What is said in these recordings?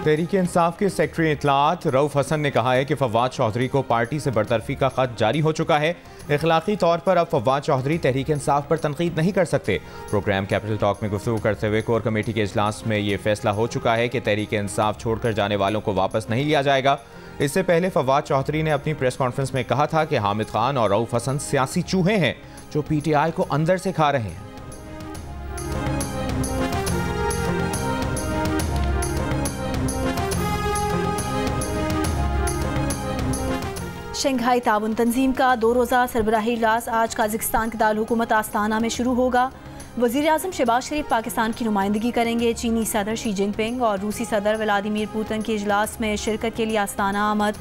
तहरीक इंसाफ के सेक्रेटरी इत्तलात रऊफ हसन ने कहा है कि फवाद चौधरी को पार्टी से बरतरफी का खत जारी हो चुका है। इखलाकी तौर पर अब फवाद चौधरी तहरीक इंसाफ पर तनकीद नहीं कर सकते। प्रोग्राम कैपिटल टॉक में गुफ्तगू करते हुए कोर कमेटी के इजलास में ये फैसला हो चुका है कि तहरीक इंसाफ छोड़कर जाने वालों को वापस नहीं लिया जाएगा। इससे पहले फवाद चौधरी ने अपनी प्रेस कॉन्फ्रेंस में कहा था कि हामिद खान और रऊफ हसन सियासी चूहे हैं जो PTI को अंदर से खा रहे हैं। शंघाई ताउन तंजीम का 2 रोज़ा सरबराही इजलास आज काज़ाकिस्तान के दारुल-हुकूमत आस्ताना में शुरू होगा। वज़ीर-ए-आज़म शहबाज शरीफ पाकिस्तान की नुमाइंदगी करेंगे। चीनी सदर शी जिनपिंग और रूसी सदर व्लादिमीर पुतिन के इजलास में शिरकत के लिए आस्ताना आमद।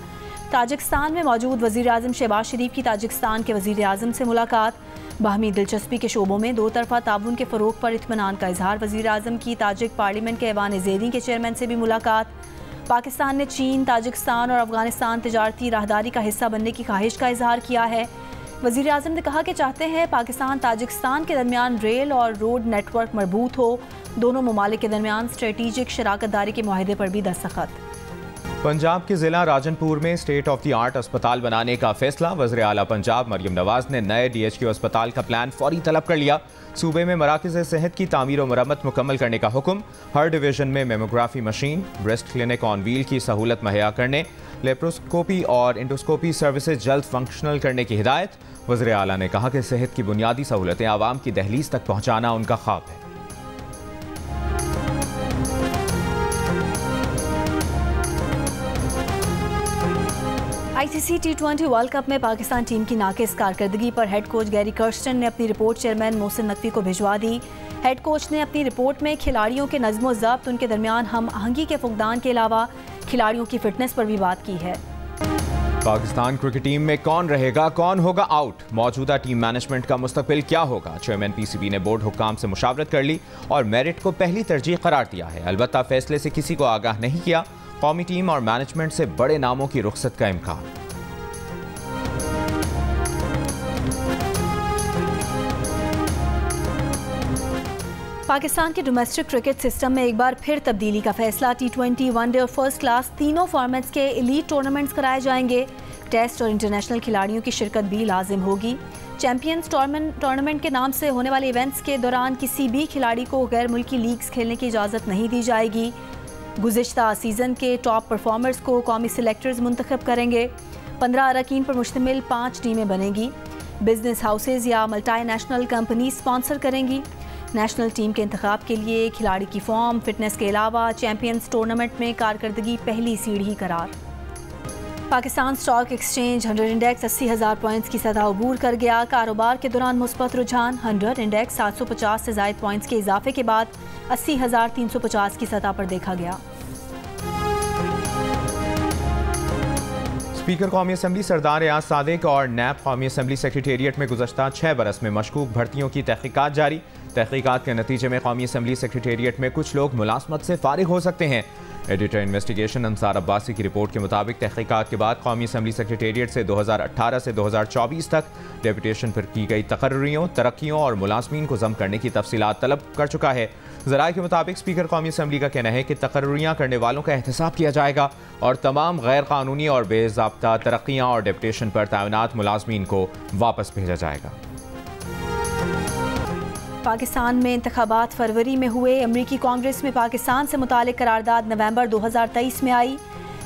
ताजिकिस्तान में मौजूद वज़ीर-ए-आज़म शहबाज शरीफ की ताजिकिस्तान के वज़ीर-ए-आज़म से मुलाकात। बाहमी दिलचस्पी के शोबों में 2 तरफ़ा ताउन के फ़रोग़ पर इत्मीनान का इजहार। वज़ीर-ए-आज़म की ताजिक पार्लियामेंट के ऐवान-ए-ज़ेरीं के चेयरमैन से भी मुलाकात। पाकिस्तान ने चीन, ताजिकिस्तान और अफगानिस्तान तिजारती राहदारी का हिस्सा बनने की ख्वाहिश का इजहार किया है। वज़ीर-ए-आज़म ने कहा कि चाहते हैं पाकिस्तान ताजिकिस्तान के दरमियान रेल और रोड नेटवर्क मरबूत हो। दोनों ममालिक के दरमियान स्ट्रेटेजिक शराकत दारी के मुआहदे पर भी दस्तखत। पंजाब के जिला राजनपुर में स्टेट ऑफ द आर्ट अस्पताल बनाने का फैसला। वज़ीर आला पंजाब मरियम नवाज ने नए DHQ अस्पताल का प्लान फौरी तलब कर लिया। सूबे में मराकज़ सेहत की तामीर और मरम्मत मुकम्मल करने का हुक्म। हर डिवीजन में mammography machine, breast clinic on wheel की सहूलत मुहैया करने, लेप्रोस्कोपी और इंडोस्कोपी सर्विसेज जल्द फंक्शनल करने की हिदायत। वज़ीर आला ने कहा कि सेहत की बुनियादी सहूलतें आवाम की दहलीज तक पहुँचाना उनका ख्वाब है। ICC T20 वर्ल्ड कप में पाकिस्तान टीम की नाकिस कारकर्दगी पर हेड कोच गैरी कर्स्टन ने अपनी रिपोर्ट चेयरमैन मोहसिन नकवी को भिजवा दी। हेड कोच ने अपनी रिपोर्ट में खिलाड़ियों के नज़्म ज़ब्त, उनके दरमियान हम आहंगी के फुकदान के अलावा खिलाड़ियों की फिटनेस पर भी बात की है। पाकिस्तान क्रिकेट टीम में कौन रहेगा, कौन होगा आउट, मौजूदा टीम मैनेजमेंट का मुस्तकबिल क्या होगा। चेयरमैन PCB ने बोर्ड हुक्काम से मुशावरत कर ली और मेरिट को पहली तरजीह करार दिया है। अलबत्ता फैसले से किसी को आगाह नहीं किया। कौमी टीम और मैनेजमेंट से बड़े नामों की रुखसत का इम्कान। पाकिस्तान के डोमेस्टिक क्रिकेट सिस्टम में एक बार फिर तब्दीली का फैसला। T20, वनडे और फर्स्ट क्लास तीनों फॉर्मेट्स के एलीट टूर्नामेंट्स कराए जाएंगे। टेस्ट और इंटरनेशनल खिलाड़ियों की शिरकत भी लाजिम होगी। चैंपियंस टूर्नामेंट के नाम से होने वाले इवेंट्स के दौरान किसी भी खिलाड़ी को गैर मुल्की लीग्स खेलने की इजाज़त नहीं दी जाएगी। गुज़िश्ता सीज़न के टॉप परफॉर्मर्स को कौमी सिलेक्टर्स मुंतखब करेंगे। 15 अरकान पर मुश्तमिल 5 टीमें बनेगी। बिजनेस हाउसेज या मल्टी नेशनल कंपनी स्पॉन्सर करेंगी। नेशनल टीम के इंतखाब के लिए खिलाड़ी की फॉर्म, फिटनेस के अलावा चैंपियंस टूर्नामेंट में कारकर्दगी पहली सीढ़ी करार। Pakistan stock exchange 100 index 80,000 points की सतह अबूर कर गया। कारोबार के दौरान मुस्बत रुझान। 100 इंडेक्स 750 से ज़ायद पॉइंट्स के इजाफे के बाद 80,350 की सतह पर देखा गया। स्पीकर कौमी असम्बली सरदार रियाज सादिक और नैब कौमी असम्बली सेक्रेटेरिएट में गुज़श्ता 6 बरस में मशकूक भर्तियों की तहकीकात जारी। तहकीकात के नतीजे में कौमी असम्बली सेक्रेटेरिएट में कुछ लोग मुलाजमत से फारिग हो सकते हैं। एडिटर इन्वेस्टिगेशन अंसार अब्बासी की रिपोर्ट के मुताबिक तहकीकात के बाद कौमी असम्बली सेक्रेटेरिएट से 2018 से 2024 तक डेपुटेशन पर की गई तकर्रियों, तरक्कियों और मुलाजमीन को जम करने की तफसीलात तलब कर चुका है। ज़राए के मुताबिक स्पीकर कौमी असम्बली का कहना है कि तकर्रियाँ करने वालों का एहतसाब किया जाएगा और तमाम गैर कानूनी और बेज़ाब्ता तरक्कियाँ और डेपुटेशन पर तैनात मुलाजमीन को वापस भेजा जाएगा। पाकिस्तान में इंतखाबात फरवरी में हुए। अमरीकी कांग्रेस में पाकिस्तान से मुतालिक करारदाद नवंबर 2023 में आई।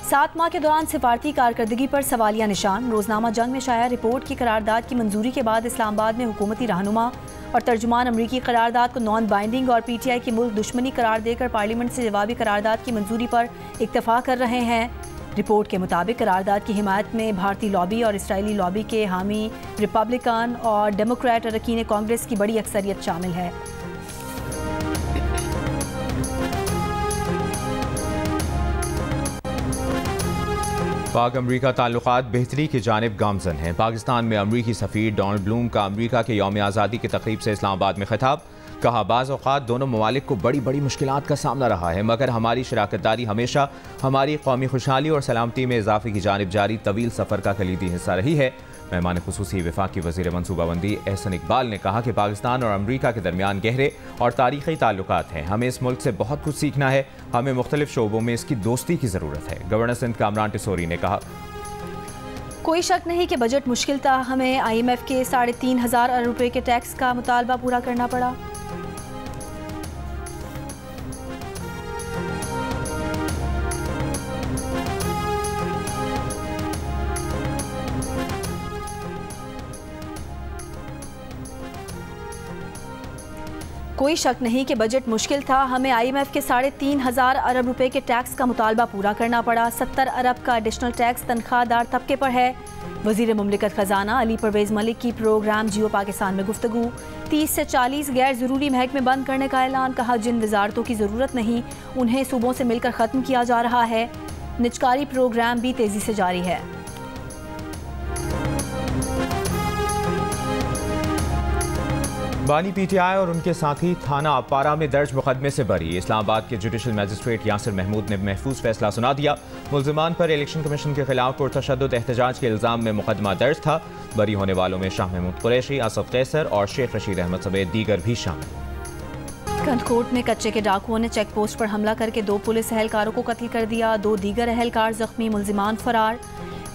7 माह के दौरान सिफारती कारकर्दगी पर सवालिया निशान। रोजनामा जंग में शाया रिपोर्ट की करारदाद की मंजूरी के बाद इस्लामाबाद में हुकूमती रहनुमा और तर्जुमान अमरीकी करारदाद को नॉन बाइंडिंग और PTI की मुल्क दुश्मनी करार देकर पार्लियामेंट से जवाबी करारदाद की मंजूरी पर इत्तफाक कर रहे हैं। रिपोर्ट के मुताबिक करारदाद की हिमायत में भारतीय लॉबी और इसराइली लॉबी के हामी रिपब्लिकन और डेमोक्रेट अरकान कांग्रेस की बड़ी अक्सरियत शामिल है। पाक अमरीका ताल्लुकात बेहतरी की जानिब गामजन हैं। पाकिस्तान में अमरीकी सफ़ीर डोनाल्ड ब्लूम का अमरीका के यौम आज़ादी की तकरीब से इस्लामाबाद में खिताब। कहा, बाज़ औक़ात दोनों ममालिक को बड़ी बड़ी मुश्किलात का सामना रहा है, मगर हमारी शराकतदारी हमेशा हमारी कौमी खुशहाली और सलामती में इजाफे की जानिब जारी तवील सफ़र का कलीदी हिस्सा रही है। मेहमान खुसूसी वफाकी वज़ीर मनसूबाबंदी एहसन इकबाल ने कहा कि पाकिस्तान और अमरीका के दरमियान गहरे और तारीखी ताल्लुकात हैं। हमें इस मुल्क से बहुत कुछ सीखना है। हमें मुख्तलिफ शोबों में इसकी दोस्ती की ज़रूरत है। गवर्नर सिंध कामरान टिसोरी ने कहा, कोई शक नहीं कि बजट मुश्किल था। हमें IMF के 3,500 अरब रुपए के टैक्स का मुतालबा पूरा करना पड़ा। कोई शक नहीं कि बजट मुश्किल था। हमें IMF के 3,500 अरब रुपए के टैक्स का मुतालबा पूरा करना पड़ा। 70 अरब का एडिशनल टैक्स तनख्वाहदार तबके पर है। वज़ीर मुमलिकत खजाना अली परवेज़ मलिक की प्रोग्राम जियो पाकिस्तान में गुफ्तगू। 30 से 40 गैर ज़रूरी महकमे बंद करने का ऐलान। कहा, जिन वजारतों की ज़रूरत नहीं उन्हें सूबों से मिलकर ख़त्म किया जा रहा है। निजकारी प्रोग्राम भी तेज़ी से जारी है। बानी PTI और उनके साथी थाना अपारा में दर्ज मुकदमे से बरी। इस्लामाबाद के जुडिशल मजिस्ट्रेट यासिर महमूद ने महफूज फैसला सुना दिया। मुल्जिमान पर इलेक्शन कमीशन के खिलाफ पुरतशद्दुद एहतजाज के इल्ज़ाम में मुकदमा दर्ज था। बरी होने वालों में शाह महमूद कुरैशी, असफ कैसर और शेख रशीद अहमद समेत दीगर भी शामिल। कंदकोट में कच्चे के डाकुओं ने चेक पोस्ट पर हमला करके 2 पुलिस एहलकारों को कत्ल कर दिया। 2 दीगर एहलकार जख्मी, मुल्जिमान फरार।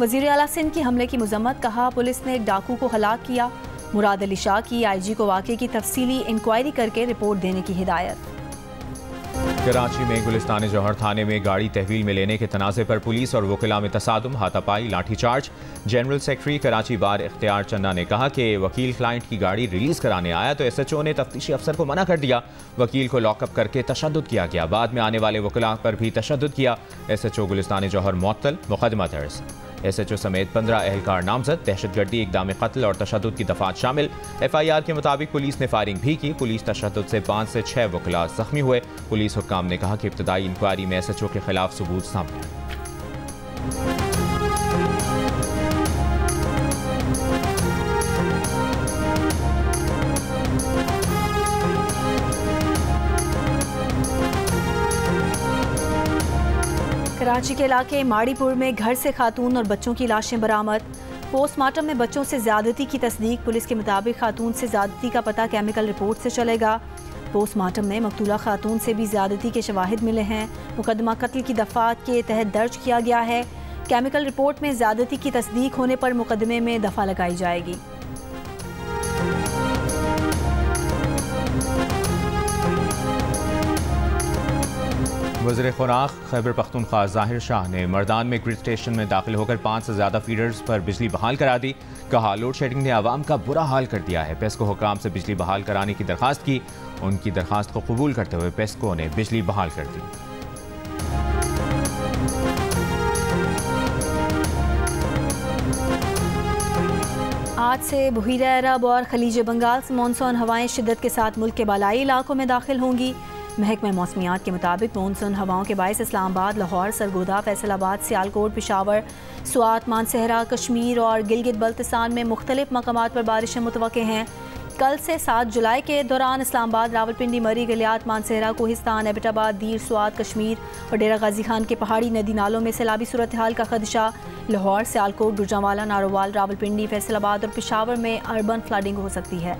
वज़ीर आला सिंध की हमले की मजम्मत। कहा, पुलिस ने एक डाकू को हलाक किया। मुराद अली शाह की IG को वाक़े की तफसीली इंक्वायरी करके रिपोर्ट देने की हिदायत। कराची में गुलिस्तान जौहर थाने में गाड़ी तहवील में लेने के तनाज़े पर पुलिस और वकीला में तसादुम, हाथापाई, लाठीचार्ज। जनरल सेक्रेटरी कराची बार इख्तियार चन्ना ने कहा कि वकील क्लाइंट की गाड़ी रिलीज कराने आया तो SHO ने तफ्तीशी अफसर को मना कर दिया। वकील को लॉकअप करके तशद्दुद किया गया। बाद में आने वाले वकीला पर भी तशद्दुद किया। SHO गुलिस्तान जौहर मुअत्तल, मुकदमा दर्ज। SHO समेत 15 एहलकार नामजद। दहशतगर्दी, इक़दाम कत्ल और तशद्दुद की दफात शामिल। FIR के मुताबिक पुलिस ने फायरिंग भी की। पुलिस तशद्दुद से 5 से 6 वकीला जख्मी हुए। पुलिस हुक्काम ने कहा कि इब्तदाई इंक्वायरी में SHO के खिलाफ सबूत सामने आए। कराची के इलाके माड़ीपुर में घर से खातून और बच्चों की लाशें बरामद। पोस्टमार्टम में बच्चों से ज्यादती की तस्दीक। पुलिस के मुताबिक खातून से ज्यादती का पता केमिकल रिपोर्ट से चलेगा। पोस्टमार्टम में मकतूला खातून से भी ज्यादती के शवाहिद मिले हैं। मुकदमा कत्ल की दफात के तहत दर्ज किया गया है। केमिकल रिपोर्ट में ज्यादती की तस्दीक होने पर मुकदमे में दफा लगाई जाएगी। वज़ीर खुराक खैबर पख्तूनख्वा ज़ाहिर शाह ने मर्दान में ग्रिड स्टेशन में दाखिल होकर 5 से ज़्यादा फीडर्स पर बिजली बहाल करा दी। कहा, लोड शेडिंग ने आवाम का बुरा हाल कर दिया है। पेस्को हुकाम से बिजली बहाल कराने की दरख्वास्त की। उनकी दरख्वास्त को कबूल करते हुए पेस्को ने बिजली बहाल कर दी। आज से बहीरा अरब और खलीज बंगाल से मानसून हवाएं शिद्दत के साथ मुल्क के बालाई इलाकों में दाखिल होंगी। महकमा मौसमियात के मुताबिक मानसून हवाओं के बायस इस्लामाबाद, लाहौर, सरगोदा, फैसलाबाद, सियालकोट, पिशावर, स्वात, मानसहरा, कश्मीर और गिलगित बल्तिस्तान में मुख्तलिफ मकामात पर बारिशें मुतवक्के हैं। कल से 7 जुलाई के दौरान इस्लामाबाद, रावलपिंडी, मरी, गलियात, मानसहरा, कोहिस्तान, एबटाबाद, दीर, स्वात, कश्मीर और डेरा गाजी खान के पहाड़ी नदी नालों में सैलाबी सूरत हाल का खदशा। लाहौर, सियालकोट, गुजरांवाला, नारोवाल, रावलपिंडी, फैसलाबाद और पिशावर में अर्बन फ्लडिंग हो सकती है।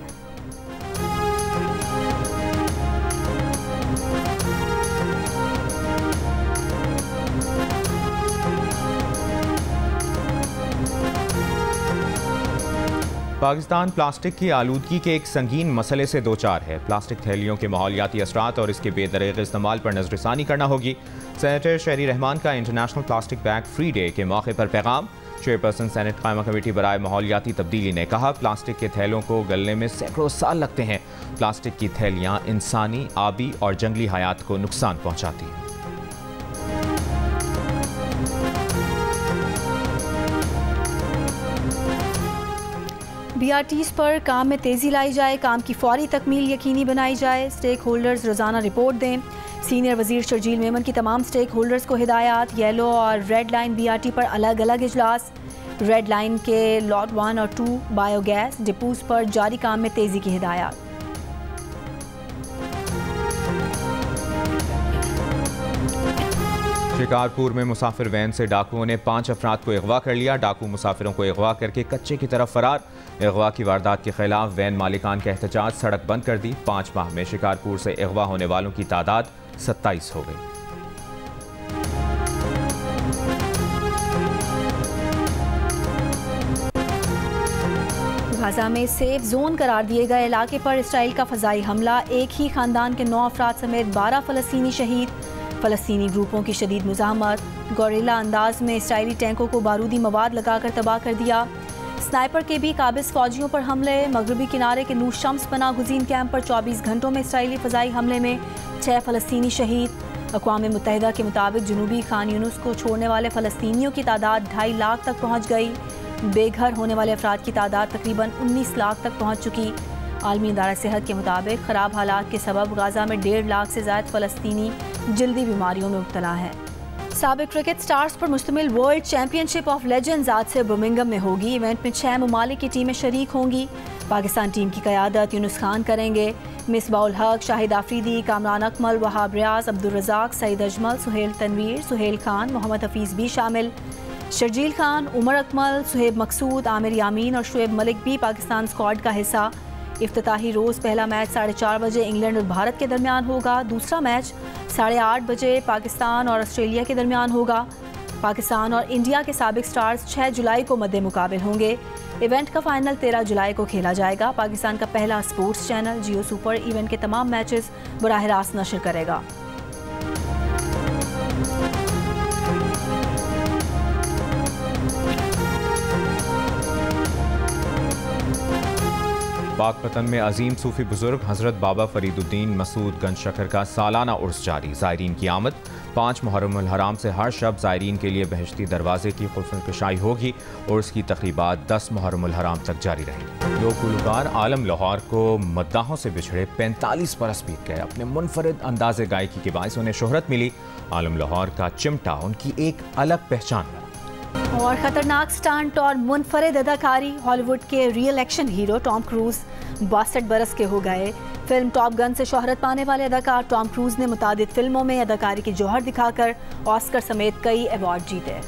पाकिस्तान प्लास्टिक की आलूदगी के एक संगीन मसले से दो चार है। प्लास्टिक थैलियों के माहौलियाती असरात और इसके बेदरीग इस्तेमाल पर नजरसानी करना होगी। सेनेटर शहरी रहमान का international plastic bag free day के मौके पर पैगाम। चेयरपर्सन सेनेट कायमा कमेटी बराए माहौलियाती तब्दीली ने कहा, प्लास्टिक के थैलों को गलने में सैकड़ों साल लगते हैं। प्लास्टिक की थैलियाँ इंसानी, आबी और जंगली हयात को नुकसान पहुँचाती हैं। BRTs पर काम में तेज़ी लाई जाए, काम की फौरी तकमील यकीनी बनाई जाए। स्टेक होल्डर्स रोज़ाना रिपोर्ट दें। सीनियर वज़ीर शर्जील मेमन की तमाम स्टेक होल्डर्स को हिदायत। येलो और रेड लाइन BRT पर अलग अलग इजलास। रेड लाइन के लॉट 1 और 2 बायोगैस डिपोज पर जारी काम में तेज़ी की हिदायत। शिकारपुर में मुसाफिर वैन से डाकुओं ने 5 अफराद को अगवा कर लिया। डाकू मुसाफिरों को अगवा करके कच्चे की तरफ फरार। अगवा की वारदात के खिलाफ वैन मालिकान का एहतजाज, सड़क बंद कर दी। 5 माह में शिकारपुर से अगवा होने वालों की तादाद 27 हो गई। गाजा में सेफ जोन करार दिए गए इलाके पर इसराइल का फजाई हमला। एक ही खानदान के 9 अफराद समेत 12 फ़लस्तीनी शहीद। फ़लस्तीनी ग्रुपों की शदीद मुज़ाहमत। गोरिल्ला अंदाज में इसराइली टैंकों को बारूदी मवाद लगाकर तबाह कर दिया। स्नाइपर के भी काबिज फौजियों पर हमले। मगरबी किनारे के नूर शम्स पनाह गुज़ीन कैंप पर 24 घंटों में इसराइली फ़जाई हमले में 6 फ़लस्तीनी शहीद। अक़वाम मुत्तहिदा के मुताबिक जनूबी खान यूनुस को छोड़ने वाले फ़लस्तीनियों की तादाद 2.5 लाख तक पहुँच गई। बेघर होने वाले अफराद की तादाद तकरीबन 19 लाख तक पहुँच चुकी। आलमी इदारा सेहत के मुताबिक ख़राब हालात के सबब गाज़ा में 1.5 लाख से ज़ायद फ़लस्तीनी जल्दी बीमारियों में मुब्तला है। साबिक क्रिकेट स्टार्स पर मुश्तमिल वर्ल्ड चैंपियनशिप ऑफ लेजेंड्स आज से बर्मिंघम में होगी। इवेंट में 6 ममालिक की टीमें शरीक होंगी। पाकिस्तान टीम की क़यादत यूनुस खान करेंगे। मिसबाउल हक, शाहिद आफरीदी, कामरान अकमल, वहाब रियाज, अब्दुल रज़ाक, सईद अजमल, सुहेल तनवीर, सुहेल खान, मोहम्मद हफीज़ भी शामिल। शर्जील खान, उमर अकमल, सुहेब मकसूद, आमिर यामीन और शुएब मलिक भी पाकिस्तान स्क्वाड का हिस्सा। इफ्तिताही रोज़ पहला मैच 4:30 बजे इंग्लैंड और भारत के दरमियान होगा। दूसरा मैच 8:30 बजे पाकिस्तान और ऑस्ट्रेलिया के दरमियान होगा। पाकिस्तान और इंडिया के साबिक स्टार्स 6 जुलाई को मद्दे मुकाबिल होंगे। इवेंट का फाइनल 13 जुलाई को खेला जाएगा। पाकिस्तान का पहला स्पोर्ट्स चैनल जियो सुपर इवेंट के तमाम मैचेस बराह रास्त नशर करेगा। पाकपतन में अजीम सूफी बुजुर्ग हज़रत बाबा फरीदुद्दीन मसूद गंज शकर का सालाना उर्स जारी। ज़ायरीन की आमद 5 मुहर्रमुल हराम से हर शब ज़ायरीन के लिए बहश्ती दरवाजे की खुफनकशाई होगी। उर्स की तकरीबात 10 मुहर्रमुल हराम तक जारी रहेंगी। लोक गुलकार आलम लोहार को मद्दाहों से बिछड़े 45 बरस बीत गए। अपने मुनफरिद अंदाज़े गायकी के बायस उन्हें शोहरत मिली। आलम लोहार का चिमटा उनकी एक अलग पहचान बना। और खतरनाक स्टंट और मुनफरिद अदाकारी। हॉलीवुड के real action hero Tom cruise 62 बरस के हो गए। फिल्म टॉप गन से शोहरत पाने वाले अदाकार टॉम क्रूज ने मुतादिद फिल्मों में अदाकारी की जौहर दिखाकर ऑस्कर समेत कई अवार्ड जीते।